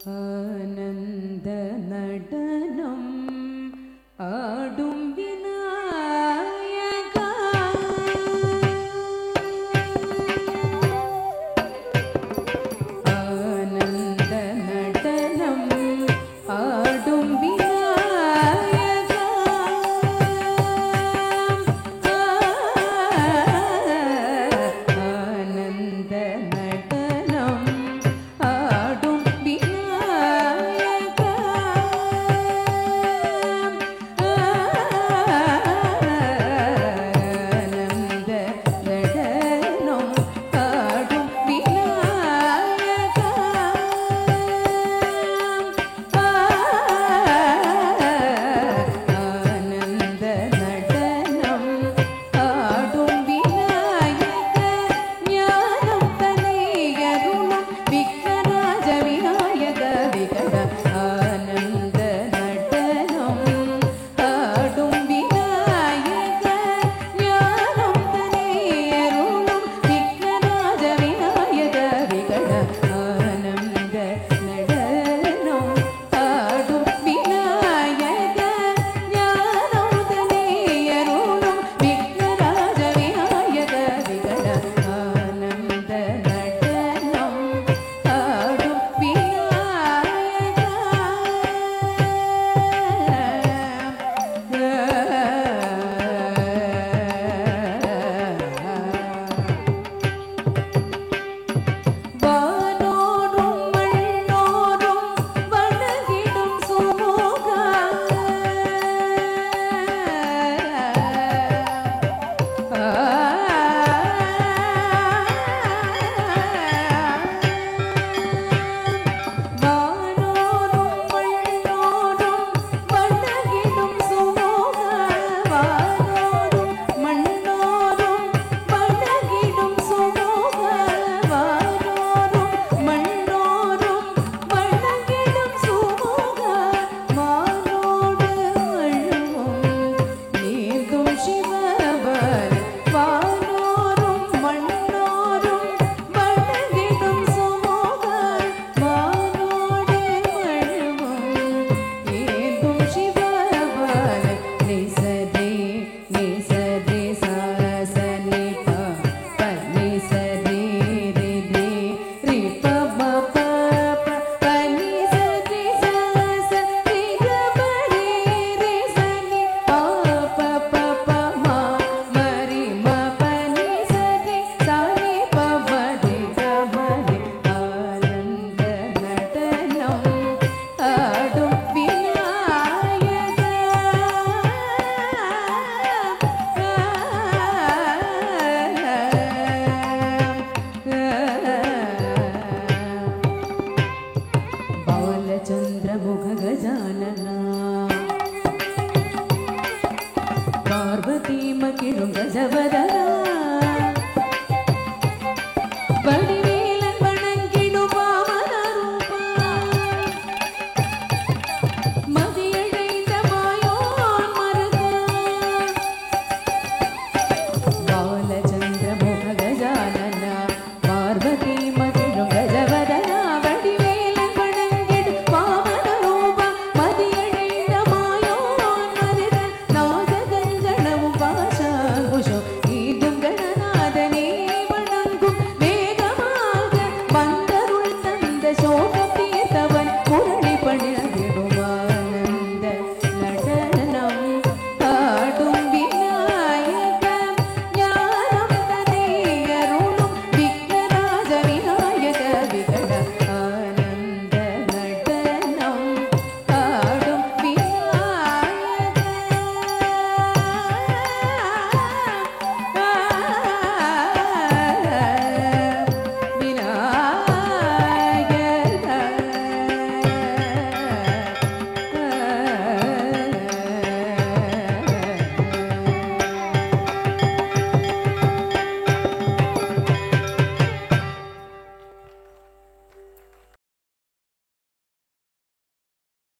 ஆனந்த நடனம் ஆடும் விநாயகா ஆனந்த நடனம் ஆடும் விநாயகா ஆனந்த நடனம் ஆடும் விநாயகா ஆனந்த நடனம் ஆடும் விநாயகா ஆனந்த நடனம் ஆடும் விநாயக ஞானம் தனியருளும் விக்னராஜ விநாயக விகட ஆனந்த நடனம் ஆடும் விநாயக ஞானம் தனியருளும் விக்னராஜ விநாயக விகட ஆனந்த நடனம் ஆடும் விநாயக ஞானம் தனியருளும் விக்னராஜ விநாயக விகட ஆனந்த நடனம் ஆடும் வானோரும் மண்ணோரும் வணங்கிடும் சுமூகா வானோரும் மண்ணோரும் வணங்கிடும் சுமூகா வானோரும் மண்ணோரும் வணங்கிடும் சுமூகா வானோரும் மண்ணோரும் வணங்கிடும் சுமூகா மானோடு அழுவும் நீங்கும் சிவபல வானோரும் மண்ணோரும் வணங்கிடும் சுமூகா மானோடு அழுவும் நீங்கும் சிவபல நிசதே நிசதே சாசனி ப நிசதே ரிதே ரிப ப ப நிசதே சாச ரிகபரே ரிசனி ப ப ம மரி ம ப நிசதே சானி ப மரி கமரி ஆனந்த நடனம் ஆடும் ಬಾಲಚಂದ್ರಮುಖ ಗಜಾನನ ಪಾರ್ವತಿ ಮಕಿರು ಗಜವದನ